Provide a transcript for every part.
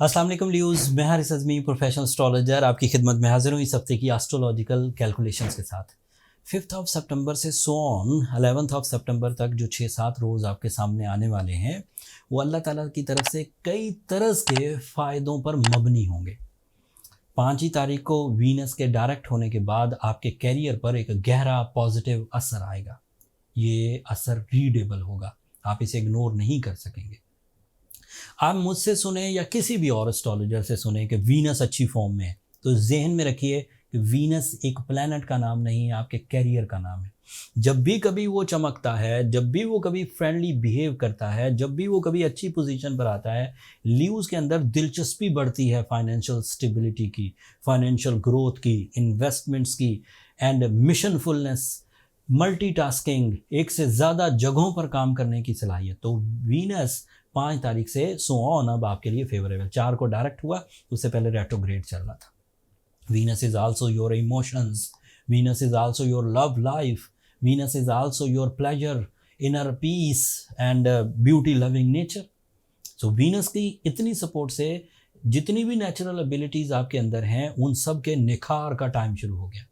अस्सलाम वालेकुम ल्यूज़, मैं हारिस अज़मी प्रोफेशनल एस्ट्रोलॉजर आपकी खिदमत में हाजिर हूँ इस हफ्ते की एस्ट्रोलॉजिकल कैलकुलेशंस के साथ। 5 ऑफ सितंबर से सो ऑन 11 ऑफ सितंबर तक जो 6-7 रोज़ आपके सामने आने वाले हैं, वो अल्लाह ताला की तरफ से कई तरह के फ़ायदों पर मबनी होंगे। 5 तारीख को वीनस के डायरेक्ट होने के बाद आपके कैरियर पर एक गहरा पॉजिटिव असर आएगा। ये असर रीडेबल होगा, आप इसे इग्नोर नहीं कर सकेंगे। आप मुझसे सुने या किसी भी और एस्ट्रोलॉजर से सुने कि वीनस अच्छी फॉर्म में है, तो जहन में रखिए कि वीनस एक प्लैनेट का नाम नहीं है, आपके कैरियर का नाम है। जब भी कभी वो चमकता है, जब भी वो कभी फ्रेंडली बिहेव करता है, जब भी वो कभी अच्छी पोजीशन पर आता है, लीव्स के अंदर दिलचस्पी बढ़ती है फाइनेंशियल स्टेबिलिटी की, फाइनेंशियल ग्रोथ की, इन्वेस्टमेंट्स की एंड मिशनफुलनेस, मल्टीटास्किंग, एक से ज़्यादा जगहों पर काम करने की सलाहियत। तो वीनस 5 तारीख से सो ऑन अब आपके लिए फेवरेबल। 4 को डायरेक्ट हुआ, उससे पहले रेट्रोग्रेड चल रहा था। Venus is also your emotions, Venus is also your love life, Venus is also your pleasure, inner peace and beauty loving nature. So Venus की इतनी सपोर्ट से जितनी भी नेचुरल एबिलिटीज़ आपके अंदर हैं, उन सब के निखार का टाइम शुरू हो गया।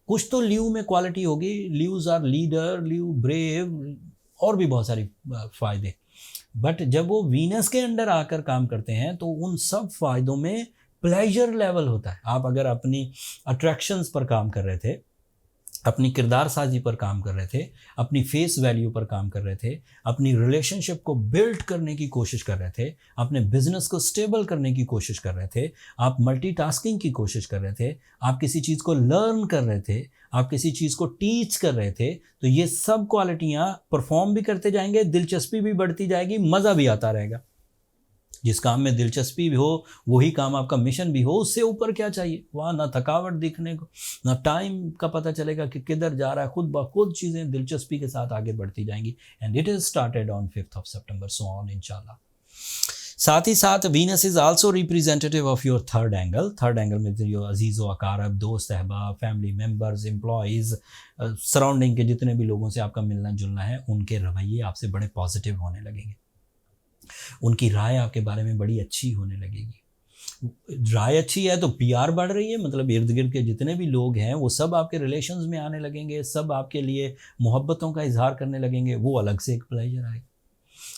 कुछ तो लीव में क्वालिटी होगी, leaves are leader, leave brave और भी बहुत सारी फ़ायदे। बट जब वो वीनस के अंडर आकर काम करते हैं तो उन सब फायदों में प्लेजर लेवल होता है। आप अगर अपनी अट्रैक्शंस पर काम कर रहे थे, अपनी किरदार साजी पर काम कर रहे थे, अपनी फेस वैल्यू पर काम कर रहे थे, अपनी रिलेशनशिप को बिल्ड करने की कोशिश कर रहे थे, अपने बिजनेस को स्टेबल करने की कोशिश कर रहे थे, आप मल्टीटास्किंग की कोशिश कर रहे थे, आप किसी चीज़ को लर्न कर रहे थे, आप किसी चीज़ को टीच कर रहे थे, तो ये सब क्वालिटियाँ परफॉर्म भी करते जाएंगे, दिलचस्पी भी बढ़ती जाएगी, मज़ा भी आता रहेगा। जिस काम में दिलचस्पी भी हो, वही काम आपका मिशन भी हो, उससे ऊपर क्या चाहिए। वहाँ ना थकावट दिखने को, ना टाइम का पता चलेगा कि किधर जा रहा है, खुद ब खुद चीज़ें दिलचस्पी के साथ आगे बढ़ती जाएंगी। And it is started on 5 of September, so on इंशाल्लाह। साथ ही साथ Venus is also representative of your third angle. Third angle में जो अजीज़ व अकारब, दोस्त अहबाब, फैमिली मेम्बर्स, एम्प्लॉयज़, सराउंडिंग के जितने भी लोगों से आपका मिलना जुलना है, उनके रवैये आपसे बड़े पॉजिटिव होने लगेंगे। उनकी राय आपके बारे में बड़ी अच्छी होने लगेगी। राय अच्छी है तो पीआर बढ़ रही है, मतलब इर्द गिर्द के जितने भी लोग हैं वो सब आपके रिलेशंस में आने लगेंगे, सब आपके लिए मोहब्बतों का इजहार करने लगेंगे, वो अलग से एक प्लेजर आएगा।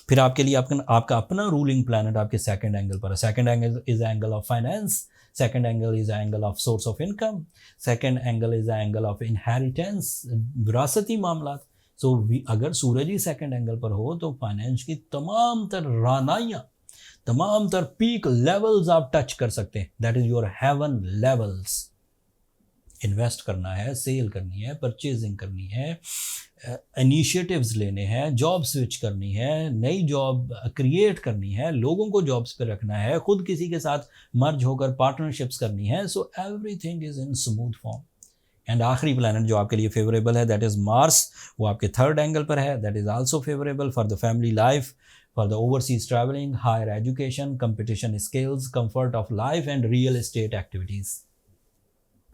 फिर आपके लिए आपका अपना रूलिंग प्लैनेट आपके सेकंड एंगल पर है। Second angle is angle of finance, second angle is angle of source of income, second angle is angle of inheritance, विरासती मामला। सो अगर सूरज ही सेकंड एंगल पर हो तो फाइनेंस की तमाम तर रानाइयाँ, तमाम तर पीक लेवल्स आप टच कर सकते हैं। That is your heaven levels. Invest करना है, सेल करनी है, परचेजिंग करनी है, इनिशिएटिव्स लेने हैं, जॉब स्विच करनी है, नई जॉब क्रिएट करनी है, लोगों को जॉब्स पे रखना है, खुद किसी के साथ मर्ज होकर पार्टनरशिप्स करनी है। So everything is in smooth form. And आखिरी प्लैनेट जो आपके लिए फेवरेबल है, दैट इज़ मार्स। वो आपके थर्ड एंगल पर है। That is also favourable for the family life, for the overseas travelling, higher education, competition skills, comfort of life and real estate activities.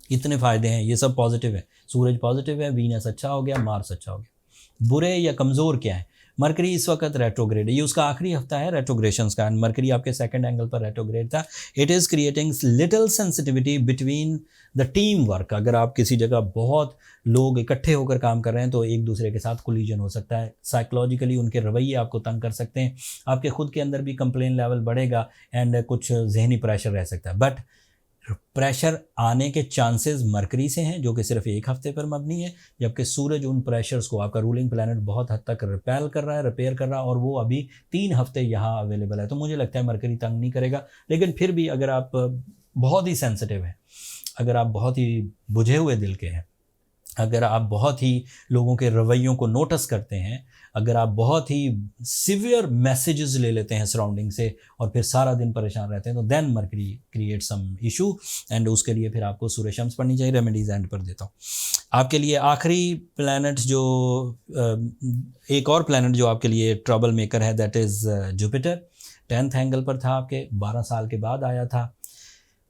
इतने फ़ायदे हैं, ये सब पॉजिटिव है। सूरज पॉजिटिव है, वीनस अच्छा हो गया, मार्स अच्छा हो गया। बुरे या कमज़ोर क्या है? मरकरी इस वक्त रेट्रोग्रेड है, ये उसका आखिरी हफ्ता है रेट्रोग्रेशंस का। मरकरी आपके सेकंड एंगल पर रेट्रोग्रेड था। It is creating little sensitivity between the team work. अगर आप किसी जगह बहुत लोग इकट्ठे होकर काम कर रहे हैं तो एक दूसरे के साथ कोलिजन हो सकता है। साइकोलॉजिकली उनके रवैये आपको तंग कर सकते हैं, आपके खुद के अंदर भी कंप्लेन लेवल बढ़ेगा एंड कुछ जहनी प्रेशर रह सकता है। बट प्रेशर आने के चांसेस मरकरी से हैं, जो कि सिर्फ एक हफ्ते पर मबनी है, जबकि सूरज उन प्रेशर्स को, आपका रूलिंग प्लैनेट बहुत हद तक रिपेल कर रहा है, रिपेयर कर रहा है, और वो अभी 3 हफ्ते यहाँ अवेलेबल है। तो मुझे लगता है मरकरी तंग नहीं करेगा। लेकिन फिर भी अगर आप बहुत ही सेंसिटिव हैं, अगर आप बहुत ही बुझे हुए दिल के हैं, अगर आप बहुत ही लोगों के रवैयों को नोटिस करते हैं, अगर आप बहुत ही सिवियर मैसेजेस ले लेते हैं सराउंडिंग से और फिर सारा दिन परेशान रहते हैं, तो then Mercury create some issue. And उसके लिए फिर आपको सूर्य शम्स पढ़नी चाहिए। रेमेडीज एंड पर देता हूँ आपके लिए। आखिरी प्लैनेट जो एक और प्लैनेट जो आपके लिए ट्रबल मेकर है, that is Jupiter. 10th angle पर था आपके, 12 साल के बाद आया था।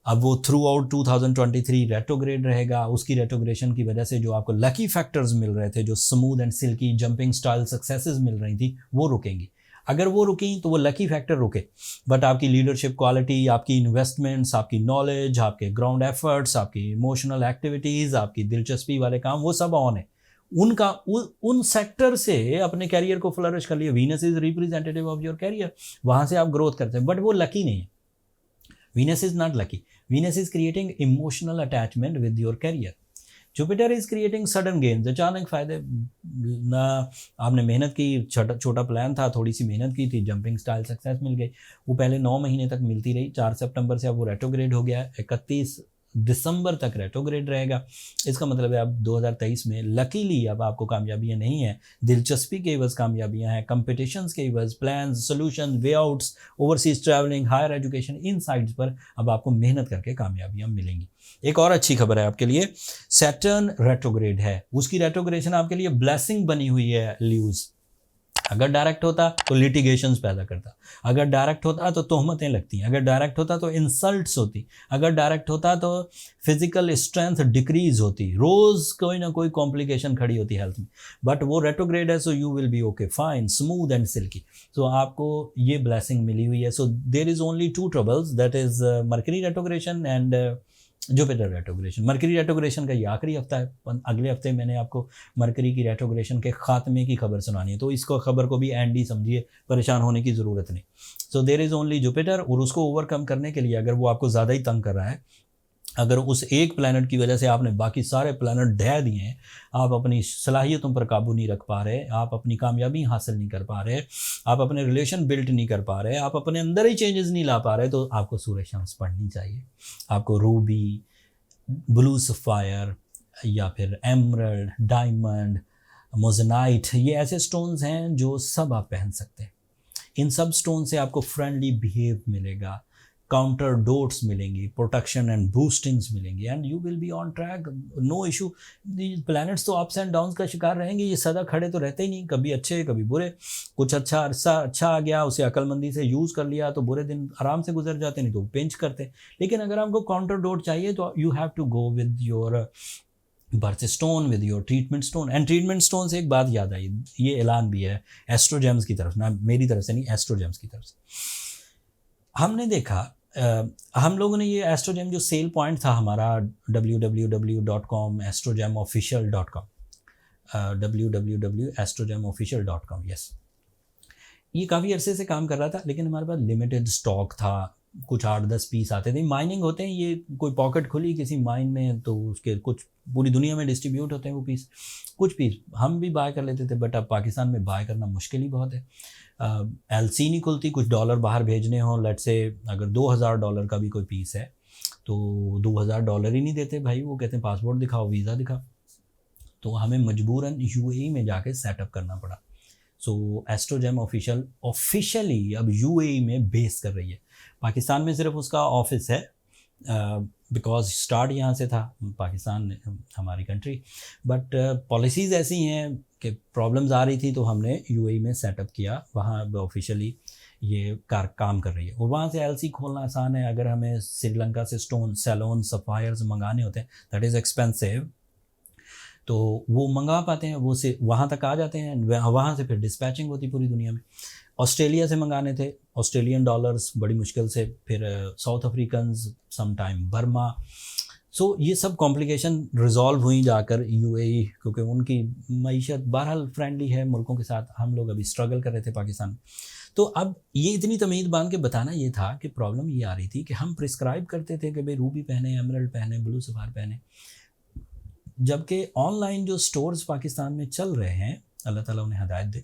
अब वो थ्रू आउट 2023 रेट्रोग्रेड रहेगा। उसकी रेट्रोग्रेशन की वजह से जो आपको लकी फैक्टर्स मिल रहे थे, जो smooth and silky jumping style successes मिल रही थी, वो रुकेंगी। अगर वो रुकी तो वो लकी फैक्टर रुके, बट आपकी लीडरशिप क्वालिटी, आपकी इन्वेस्टमेंट्स, आपकी नॉलेज, आपके ग्राउंड एफर्ट्स, आपकी इमोशनल एक्टिविटीज़, आपकी दिलचस्पी वाले काम, वो सब ऑन है। उनका उन सेक्टर से अपने कैरियर को फ्लरिश कर लिया। Venus is representative of your career, वहाँ से आप ग्रोथ करते हैं, बट वो लकी नहीं है। Venus is not lucky. Venus is creating emotional attachment with your career. Jupiter is creating sudden gains, अचानक फायदे ना। आपने मेहनत की, छोटा प्लान था, थोड़ी सी मेहनत की थी, जंपिंग स्टाइल सक्सेस मिल गई। वो पहले 9 महीने तक मिलती रही, 4 सितंबर से अब वो रेट्रोग्रेड हो गया है, 31 दिसंबर तक रेट्रोग्रेड रहेगा। इसका मतलब है अब 2023 में लकीली अब आपको कामयाबियां नहीं है, दिलचस्पी के एवज कामयाबियां हैं, कंपटीशंस के एवज, plans, solution, way outs, overseas travelling, higher education, insides पर अब आपको मेहनत करके कामयाबियां मिलेंगी। एक और अच्छी खबर है आपके लिए, सैटर्न रेट्रोग्रेड है, उसकी रेट्रोग्रेशन आपके लिए ब्लेसिंग बनी हुई है ल्यूज। अगर डायरेक्ट होता तो लिटिगेशंस पैदा करता, अगर डायरेक्ट होता तो तोहमतें लगती, अगर डायरेक्ट होता तो इंसल्ट्स होती, अगर डायरेक्ट होता तो फिजिकल स्ट्रेंथ डिक्रीज होती, रोज़ कोई ना कोई कॉम्प्लिकेशन खड़ी होती हेल्थ में। बट वो रेट्रोग्रेड है, so you will be okay, fine, smooth and silky. So आपको ये ब्लेसिंग मिली हुई है। So there is only 2 troubles, that is Mercury retrogression and Jupiter retrogression. Mercury retrogression का ये आखिरी हफ्ता है, अगले हफ्ते मैंने आपको मरकरी की रेट्रोग्रेशन के खात्मे की खबर सुनानी है, तो इसको खबर को भी एंड ही समझिए, परेशान होने की ज़रूरत नहीं। So there is only Jupiter, और उसको ओवरकम करने के लिए अगर वो आपको ज़्यादा ही तंग कर रहा है, अगर उस एक प्लैनेट की वजह से आपने बाकी सारे प्लैनेट ढह दिए हैं, आप अपनी सलाहियतों पर काबू नहीं रख पा रहे, आप अपनी कामयाबी हासिल नहीं कर पा रहे, आप अपने रिलेशन बिल्ट नहीं कर पा रहे, आप अपने अंदर ही चेंजेस नहीं ला पा रहे, तो आपको सूरज शम्स पढ़नी चाहिए। आपको रूबी, ब्लू सफ़ायर या फिर एमरल्ड, डायमंड, मोज़नाइट, ये ऐसे स्टोन्स हैं जो सब आप पहन सकते हैं। इन सब स्टोन से आपको फ्रेंडली बिहेव मिलेगा, काउंटर डोट्स मिलेंगी, प्रोटेक्शन एंड बूस्टिंग्स मिलेंगी, and you will be on track, no issue. Planets तो अप्स एंड डाउन्स का शिकार रहेंगे, ये सदा खड़े तो रहते ही नहीं, कभी अच्छे कभी बुरे। कुछ अच्छा आ गया, उसे अक्लमंदी से यूज़ कर लिया तो बुरे दिन आराम से गुजर जाते, नहीं तो पिंच करते। लेकिन अगर आपको काउंटर डोट चाहिए तो you have to go with your birth stone, with your treatment stone. And treatment stone से एक बात याद आई, ये ऐलान भी है एस्ट्रोजेम्स की तरफ, ना मेरी तरफ से नहीं, एस्ट्रोजेम्स की तरफ से। हमने देखा, हम लोगों ने ये एस्ट्रोजेम जो सेल पॉइंट था हमारा www.com astrogemofficial.com www.astrogemofficial.com, यस, ये काफ़ी अरसे से काम कर रहा था, लेकिन हमारे पास लिमिटेड स्टॉक था, कुछ 8-10 पीस आते थे। माइनिंग होते हैं, ये कोई पॉकेट खुली किसी माइन में तो उसके कुछ पूरी दुनिया में डिस्ट्रीब्यूट होते हैं वो पीस। कुछ पीस हम भी बाय कर लेते थे, बट अब पाकिस्तान में बाय करना मुश्किल ही बहुत है। एलसी नहीं खुलती, कुछ डॉलर बाहर भेजने हों, लेट से अगर $2000 का भी कोई पीस है तो $2000 ही नहीं देते भाई, वो कहते हैं पासपोर्ट दिखाओ, वीज़ा दिखाओ। तो हमें मजबूरन यूएई में जाके सेटअप करना पड़ा। सो एस्ट्रोजेम ऑफिशियली अब यूएई में बेस कर रही है। पाकिस्तान में सिर्फ उसका ऑफिस है, बिकॉज स्टार्ट यहाँ से था, पाकिस्तान हमारी कंट्री, बट पॉलिसीज़ ऐसी हैं कि प्रॉब्लम्स आ रही थी तो हमने यूएई में सेटअप किया, वहाँ ऑफिशियली ये काम कर रही है। और वहाँ से एलसी खोलना आसान है। अगर हमें श्रीलंका से स्टोन, सेलोन, सफ़ायर्स मंगाने होते हैं, दैट इज़ एक्सपेंसिव, तो वो मंगा पाते हैं, वो से वहाँ तक आ जाते हैं, वहाँ से फिर डिस्पैचिंग होती पूरी दुनिया में। ऑस्ट्रेलिया से मंगाने थे, ऑस्ट्रेलियन डॉलर्स बड़ी मुश्किल से, फिर South Africans, some time Burma. So ये सब कॉम्प्लिकेशन रिजॉल्व हुई जाकर यूएई, क्योंकि उनकी मईशत बहरहाल फ्रेंडली है मुल्कों के साथ। हम लोग अभी स्ट्रगल कर रहे थे पाकिस्तान। तो अब ये इतनी तमीद बांध के बताना ये था कि प्रॉब्लम ये आ रही थी कि हम प्रिस्क्राइब करते थे कि भाई रूबी पहने, एमरल्ड पहने, ब्लू सफ़ायर पहने, जबकि ऑनलाइन जो स्टोर्स पाकिस्तान में चल रहे हैं, अल्लाह ताला उन्हें हिदायत दे,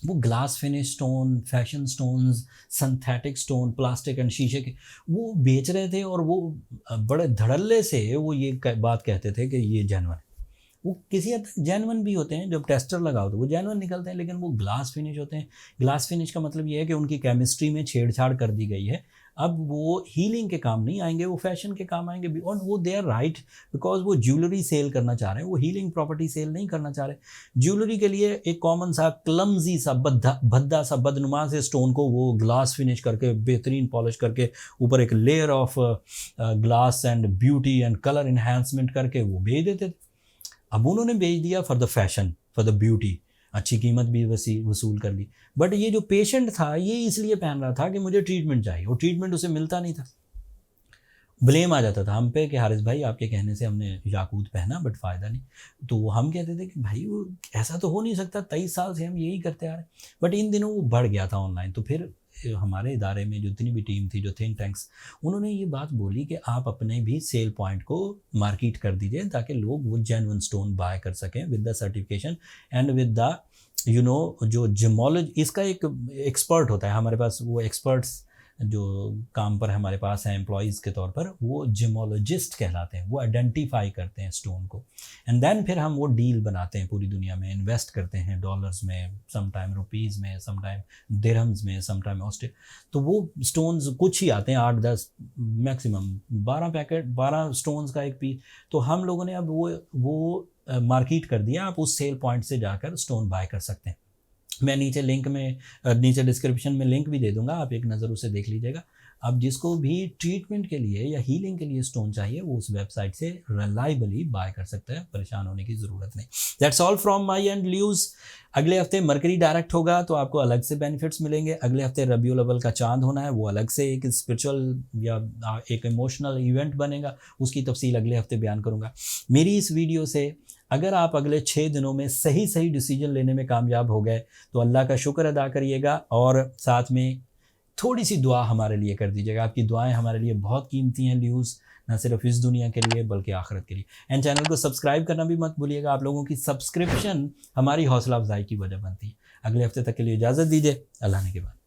वो glass finish stone, fashion stones, synthetic stone, plastic and शीशे के वो बेच रहे थे, और वो बड़े धड़ल्ले से वो ये बात कहते थे कि ये जेन्युइन है। वो किसी हद तक जेन्युइन भी होते हैं, जब टेस्टर लगाओ तो वो जेन्युइन निकलते हैं, लेकिन वो ग्लास फिनिश होते हैं। ग्लास फिनिश का मतलब ये है कि उनकी केमिस्ट्री में छेड़छाड़ कर दी गई है, अब वो हीलिंग के काम नहीं आएंगे, वो फैशन के काम आएंगे। और वो दे आर राइट, बिकॉज वो ज्वेलरी सेल करना चाह रहे हैं, वो हीलिंग प्रॉपर्टी सेल नहीं करना चाह रहे। ज्वेलरी के लिए एक कॉमन सा क्लमजी सा भद्दा सा बदनुमा से स्टोन को वो ग्लास फिनिश करके बेहतरीन पॉलिश करके ऊपर एक layer of glass and beauty and colour enhancement करके वो बेच देते थे। अब उन्होंने बेच दिया for the fashion, for the beauty, अच्छी कीमत भी वसूल कर ली। बट ये जो पेशेंट था ये इसलिए पहन रहा था कि मुझे ट्रीटमेंट चाहिए, और ट्रीटमेंट उसे मिलता नहीं था। ब्लेम आ जाता था हम पे कि हारिस भाई आपके कहने से हमने याकूत पहना बट फ़ायदा नहीं। तो हम कहते थे कि भाई वो ऐसा तो हो नहीं सकता, 23 साल से हम यही करते आ रहे हैं। बट इन दिनों वो बढ़ गया था ऑनलाइन। तो फिर हमारे इदारे में जितनी भी टीम थी, जो थिंक टैंक्स, उन्होंने ये बात बोली कि आप अपने भी सेल पॉइंट को मार्केट कर दीजिए ताकि लोग वो जेन्युइन स्टोन बाय कर सकें with the certification and with the जो जिमोलॉजी। इसका एक एक्सपर्ट होता है हमारे पास, वो एक्सपर्ट्स जो काम पर हमारे पास हैं एम्प्लॉयज़ के तौर पर, वो जिमोलॉजिस्ट कहलाते हैं। वो आइडेंटिफाई करते हैं स्टोन को, एंड देन फिर हम वो डील बनाते हैं पूरी दुनिया में, इन्वेस्ट करते हैं डॉलर्स में, समटाइम रुपीज़ में, समटाइम दिरहम्स में, समटाइम ऑस्ट्रेलिया। तो वो स्टोन्स कुछ ही आते हैं, 8-10 मैक्सिमम 12 स्टोन्स का एक पीस। तो हम लोगों ने अब वो मार्केट कर दिया, आप उस सेल पॉइंट से जाकर स्टोन बाय कर सकते हैं। मैं नीचे लिंक में, नीचे डिस्क्रिप्शन में लिंक भी दे दूंगा, आप एक नज़र उसे देख लीजिएगा। अब जिसको भी ट्रीटमेंट के लिए या हीलिंग के लिए स्टोन चाहिए वो उस वेबसाइट से रिलायबली बाय कर सकते हैं, परेशान होने की ज़रूरत नहीं। That's all from my end lose. अगले हफ्ते मरकरी डायरेक्ट होगा तो आपको अलग से बेनिफिट्स मिलेंगे। अगले हफ्ते रबीउल अव्वल का चांद होना है, वो अलग से एक स्पिरिचुअल या एक इमोशनल इवेंट बनेगा, उसकी तफसील अगले हफ्ते बयान करूँगा। मेरी इस वीडियो से अगर आप अगले 6 दिनों में सही डिसीजन लेने में कामयाब हो गए तो अल्लाह का शुक्र अदा करिएगा, और साथ में थोड़ी सी दुआ हमारे लिए कर दीजिएगा। आपकी दुआएं हमारे लिए बहुत कीमती हैं ल्यूज़, न सिर्फ इस दुनिया के लिए बल्कि आखिरत के लिए। एंड चैनल को सब्सक्राइब करना भी मत भूलिएगा, आप लोगों की सब्सक्रिप्शन हमारी हौसला अफजाई की वजह बनती है। अगले हफ्ते तक के लिए इजाज़त दीजिए, अल्लाह ने के बाद।